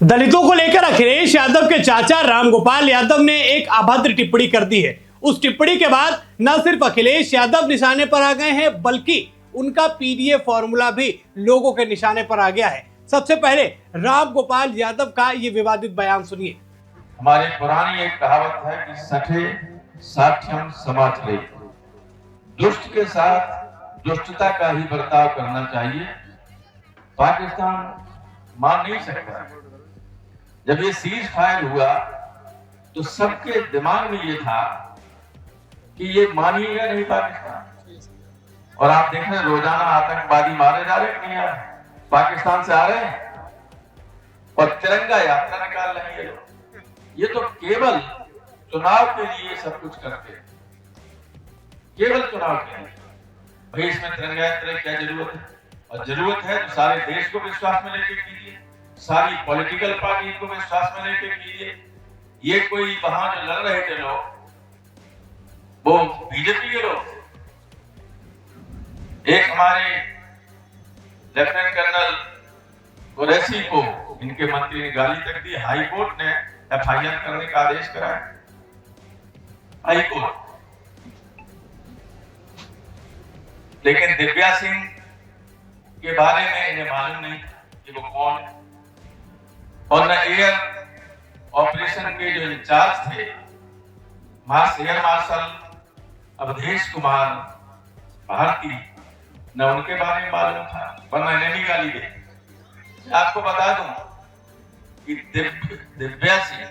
दलितों को लेकर अखिलेश यादव के चाचा रामगोपाल यादव ने एक अभद्र टिप्पणी कर दी है। उस टिप्पणी के बाद न सिर्फ अखिलेश यादव निशाने पर आ गए हैं, बल्कि उनका पीडीए फॉर्मूला भी लोगों के निशाने पर आ गया है। सबसे पहले रामगोपाल यादव का ये विवादित बयान सुनिए। हमारी पुरानी एक कहावत है कि सठे साठ्यम समाचरे, दुष्ट के साथ दुष्टता का ही बर्ताव करना चाहिए। पाकिस्तान मान नहीं सकता। जब ये सीज फायर हुआ तो सबके दिमाग में ये था कि ये मानिएगा नहीं पाकिस्तान। और आप देख रहे हैं रोजाना आतंकवादी मारे जा रहे हैं कि नहीं आ रहे, पाकिस्तान से आ रहे हैं और तिरंगा यात्रा निकाल रहे हैं लोग। ये तो केवल चुनाव के लिए सब कुछ करते हैं, केवल चुनाव के लिए। भाई इसमें तिरंगा यात्रा की क्या जरूरत है? और जरूरत है तो सारे देश को विश्वास में लेके कीजिए, सारी पॉलिटिकल पार्टी को विश्वास में लेके कीजिए। ये कोई वहां जो लड़ रहे थे लोग, वो बीजेपी के लोग। एक हमारे लेफ्टिनेंट कर्नल कुरैशी को इनके मंत्री ने गाली तक दी। हाई कोर्ट ने एफआईआर करने का आदेश कराया, हाई कोर्ट। लेकिन दिव्या सिंह के बारे में इन्हें मालूम नहीं कि वो कौन है। और न एयर ऑपरेशन के जो इंचार्ज थे एयर मार्शल अवधेश कुमार भारती, न उनके बारे में मालूम था, वरना इन्हें भी गाली दे। आपको बता दूं कि दिव्या सिंह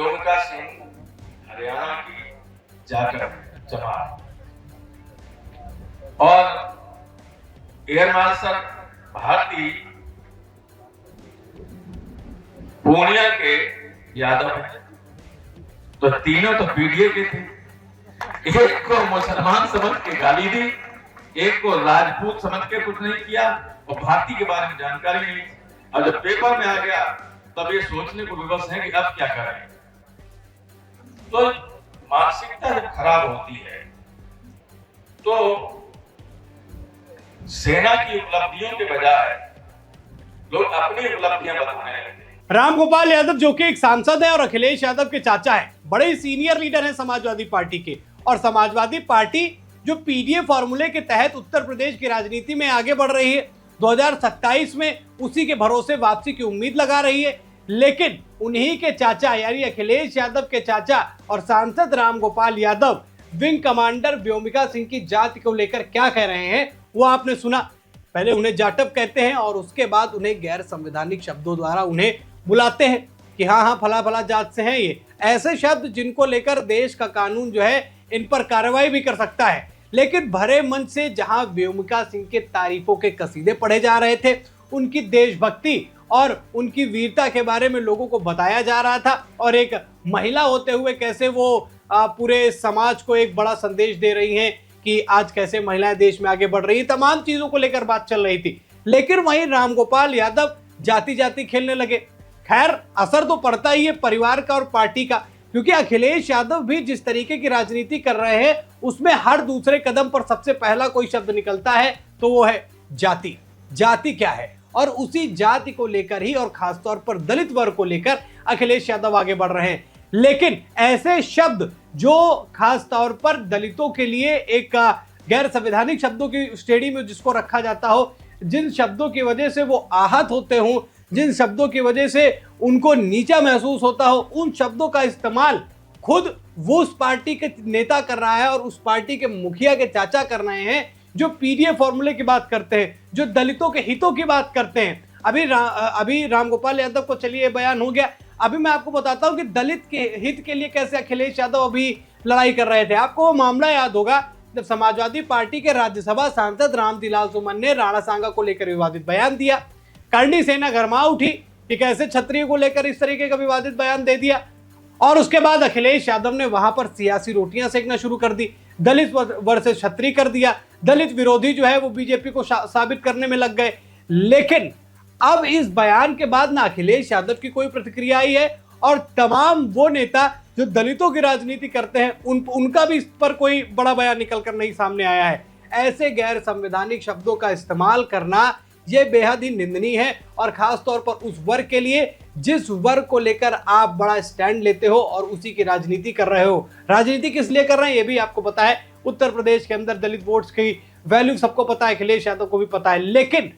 व्योमिका सिंह हरियाणा की जाकर जमात और एयर मार्शल भारती पूर्णिया के यादव हैं। तो तीनों तो पीडीए के थे। एक को मुसलमान समझ के गाली दी, एक को राजपूत समझ के कुछ नहीं किया, और भारती के बारे में जानकारी नहीं। अब जब पेपर में आ गया तब ये सोचने को विवश है कि अब क्या करें। तो मानसिकता जब खराब होती है तो सेना की उपलब्धियों के बजाय लोग अपनी उपलब्धियां बताने लगते। रामगोपाल यादव जो कि एक सांसद है और अखिलेश यादव के चाचा है, बड़े सीनियर लीडर हैं समाजवादी पार्टी के, और समाजवादी पार्टी जो पीडीए फॉर्मूले के तहत उत्तर प्रदेश की राजनीति में आगे बढ़ रही है, 2027 में उसी के भरोसे वापसी की उम्मीद लगा रही है। लेकिन उन्हीं के चाचा यानी अखिलेश यादव के चाचा और सांसद रामगोपाल यादव विंग कमांडर व्योमिका सिंह की जाति को लेकर क्या कह रहे हैं वो आपने सुना। पहले उन्हें जाटव कहते हैं और उसके बाद उन्हें गैर संवैधानिक शब्दों द्वारा उन्हें बुलाते हैं कि हाँ फला फला जात से हैं ये, ऐसे शब्द जिनको लेकर देश का कानून जो है इन पर कार्रवाई भी कर सकता है। लेकिन भरे मन से जहां व्योमिका सिंह के तारीफों के कसीदे पढ़े जा रहे थे, उनकी देशभक्ति और उनकी वीरता के बारे में लोगों को बताया जा रहा था, और एक महिला होते हुए कैसे वो पूरे समाज को एक बड़ा संदेश दे रही हैं कि आज कैसे महिलाएं देश में आगे बढ़ रही हैं, तमाम चीजों को लेकर बात चल रही थी। लेकिन वहीं रामगोपाल यादव जाति जाति खेलने लगे। खैर असर तो पड़ता ही है परिवार का और पार्टी का, क्योंकि अखिलेश यादव भी जिस तरीके की राजनीति कर रहे हैं उसमें हर दूसरे कदम पर सबसे पहला कोई शब्द निकलता है तो वो है जाति। जाति क्या है, और उसी जाति को लेकर ही और खासतौर पर दलित वर्ग को लेकर अखिलेश यादव आगे बढ़ रहे हैं। लेकिन ऐसे शब्द जो खास तौर पर दलितों के लिए एक गैर संवैधानिक शब्दों की श्रेणी में जिसको रखा जाता हो, जिन शब्दों की वजह से वो आहत होते हों, जिन शब्दों की वजह से उनको नीचा महसूस होता हो, उन शब्दों का इस्तेमाल खुद वो उस पार्टी के नेता कर रहा है और उस पार्टी के मुखिया के चाचा कर रहे हैं, जो पीडीए फॉर्मूले की बात करते हैं, जो दलितों के हितों की बात करते हैं। अभी रामगोपाल यादव को चलिए बयान हो गया। अभी मैं आपको बताता हूं कि दलित के हित के लिए कैसे अखिलेश यादव अभी लड़ाई कर रहे थे। आपको वो मामला याद होगा जब समाजवादी पार्टी के राज्यसभा सांसद रामतिलाल सुमन ने राणा सांगा को लेकर विवादित बयान दिया। करणी सेना गरमा उठी कि कैसे क्षत्रिय को लेकर इस तरीके का विवादित बयान दे दिया, और उसके बाद अखिलेश यादव ने वहां पर सियासी रोटियां सेकना शुरू कर दी, दलित वर्सेस क्षत्रिय कर दिया, दलित विरोधी जो है वो बीजेपी को साबित करने में लग गए। लेकिन अब इस बयान के बाद ना अखिलेश यादव की कोई प्रतिक्रिया आई है, और तमाम वो नेता जो दलितों की राजनीति करते हैं उनका भी इस पर कोई बड़ा बयान निकल कर नहीं सामने आया है। ऐसे गैर संवैधानिक शब्दों का इस्तेमाल करना यह बेहद ही निंदनीय है, और खास तौर पर उस वर्ग के लिए जिस वर्ग को लेकर आप बड़ा स्टैंड लेते हो और उसी की राजनीति कर रहे हो। राजनीति किस लिए कर रहे हैं ये भी आपको पता है। उत्तर प्रदेश के अंदर दलित वोट्स की वैल्यू सबको पता है, अखिलेश यादव को भी पता है, लेकिन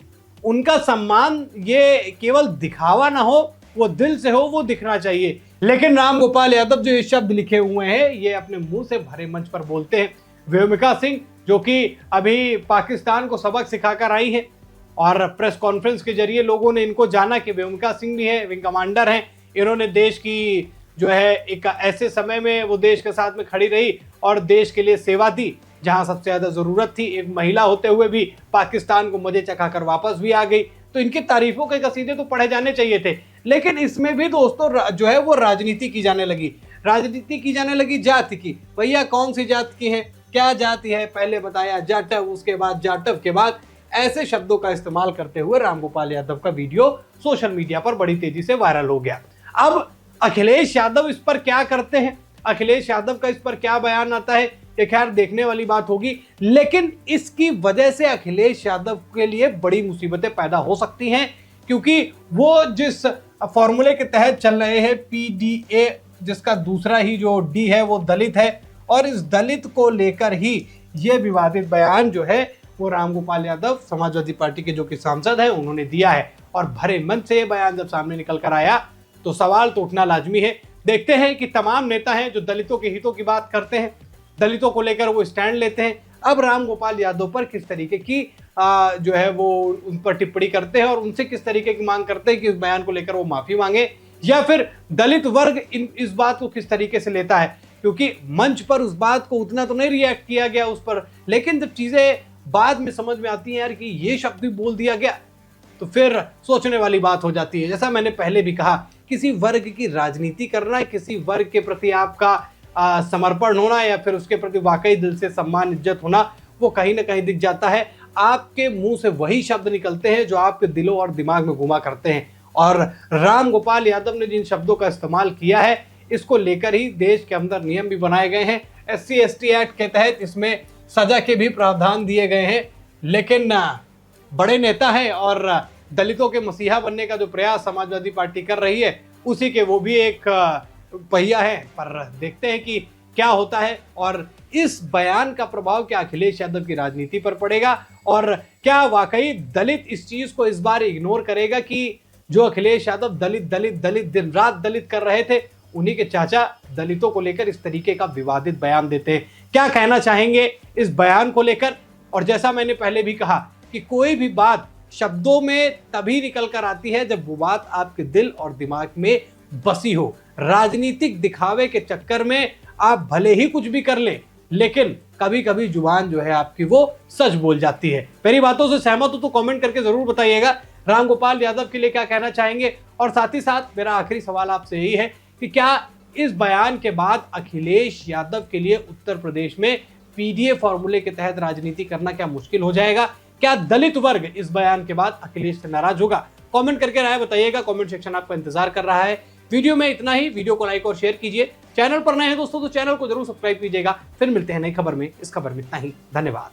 उनका सम्मान ये केवल दिखावा ना हो, वो दिल से हो, वो दिखना चाहिए। लेकिन राम गोपाल यादव जो ये शब्द लिखे हुए हैं ये अपने मुंह से भरे मंच पर बोलते हैं। व्योमिका सिंह जो कि अभी पाकिस्तान को सबक सिखाकर आई है और प्रेस कॉन्फ्रेंस के जरिए लोगों ने इनको जाना कि व्योमिका सिंह भी है, विंग कमांडर हैं। इन्होंने देश की जो है एक ऐसे समय में वो देश के साथ में खड़ी रही और देश के लिए सेवा दी जहां सबसे ज्यादा जरूरत थी। एक महिला होते हुए भी पाकिस्तान को मजे चखाकर वापस भी आ गई। तो इनकी तारीफों के कसीदे तो पढ़े जाने चाहिए थे, लेकिन इसमें भी दोस्तों जो है वो राजनीति की जाने लगी। राजनीति की जाने लगी जाति की। भैया कौन सी जात की है, क्या जाति है, पहले बताया जाटव, उसके बाद जाटव के बाद ऐसे शब्दों का इस्तेमाल करते हुए रामगोपाल यादव का वीडियो सोशल मीडिया पर बड़ी तेजी से वायरल हो गया। अब अखिलेश यादव इस पर क्या करते हैं, अखिलेश यादव का इस पर क्या बयान आता है, ये खैर देखने वाली बात होगी। लेकिन इसकी वजह से अखिलेश यादव के लिए बड़ी मुसीबतें पैदा हो सकती हैं, क्योंकि वो जिस फॉर्मूले के तहत चल रहे हैं पीडीए, जिसका दूसरा ही जो डी है वो दलित है, और इस दलित को लेकर ही ये विवादित बयान जो है वो रामगोपाल यादव समाजवादी पार्टी के जो कि सांसद हैं उन्होंने दिया है। और भरे मन से ये बयान जब सामने निकल कर आया तो सवाल तो उठना लाजमी है। देखते हैं कि तमाम नेता हैं जो दलितों के हितों की बात करते हैं, दलितों को लेकर वो स्टैंड लेते हैं, अब रामगोपाल यादव पर किस तरीके की जो है वो उन पर टिप्पणी करते हैं और उनसे किस तरीके की मांग करते हैं कि उस बयान को लेकर वो माफी मांगे, या फिर दलित वर्ग इस बात को किस तरीके से लेता है। क्योंकि मंच पर उस बात को उतना तो नहीं रिएक्ट किया गया उस पर, लेकिन जब चीजें बाद में समझ में आती हैं यार कि ये शब्द भी बोल दिया गया, तो फिर सोचने वाली बात हो जाती है। जैसा मैंने पहले भी कहा, किसी वर्ग की राजनीति करना, किसी वर्ग के प्रति आपका समर्पण होना या फिर उसके प्रति वाकई दिल से सम्मान इज्जत होना, वो कहीं ना कहीं दिख जाता है। आपके मुंह से वही शब्द निकलते हैं जो आपके दिलों और दिमाग में घुमा करते हैं। और रामगोपाल यादव ने जिन शब्दों का इस्तेमाल किया है, इसको लेकर ही देश के अंदर नियम भी बनाए गए हैं। SC/ST एक्ट के तहत इसमें सजा के भी प्रावधान दिए गए हैं। लेकिन बड़े नेता हैं और दलितों के मसीहा बनने का जो प्रयास समाजवादी पार्टी कर रही है, उसी के वो भी एक पहिया है। पर देखते हैं कि क्या होता है और इस बयान का प्रभाव क्या अखिलेश यादव की राजनीति पर पड़ेगा, और क्या वाकई दलित इस चीज को इस बार इग्नोर करेगा कि जो अखिलेश यादव दलित दलित दलित दिन रात दलित कर रहे थे, उन्हीं के चाचा दलितों को लेकर इस तरीके का विवादित बयान देते हैं। क्या कहना चाहेंगे इस बयान को लेकर। और जैसा मैंने पहले भी कहा कि कोई भी बात शब्दों में तभी निकल कर आती है जब वो बात आपके दिल और दिमाग में बसी हो। राजनीतिक दिखावे के चक्कर में आप भले ही कुछ भी कर लें, लेकिन कभी कभी जुबान जो है आपकी वो सच बोल जाती है। मेरी बातों से सहमत हो तो कमेंट करके जरूर बताइएगा रामगोपाल यादव के लिए क्या कहना चाहेंगे। और साथ ही साथ मेरा आखिरी सवाल आपसे यही है कि क्या इस बयान के बाद अखिलेश यादव के लिए उत्तर प्रदेश में पीडीए फॉर्मूले के तहत राजनीति करना क्या मुश्किल हो जाएगा? क्या दलित वर्ग इस बयान के बाद अखिलेश से नाराज होगा? कमेंट करके राय बताइएगा। कमेंट सेक्शन आपका इंतजार कर रहा है। वीडियो में इतना ही। वीडियो को लाइक और शेयर कीजिए। चैनल पर नए हैं दोस्तों तो चैनल को जरूर सब्सक्राइब कीजिएगा। फिर मिलते हैं नई खबर में। इस खबर में इतना ही। धन्यवाद।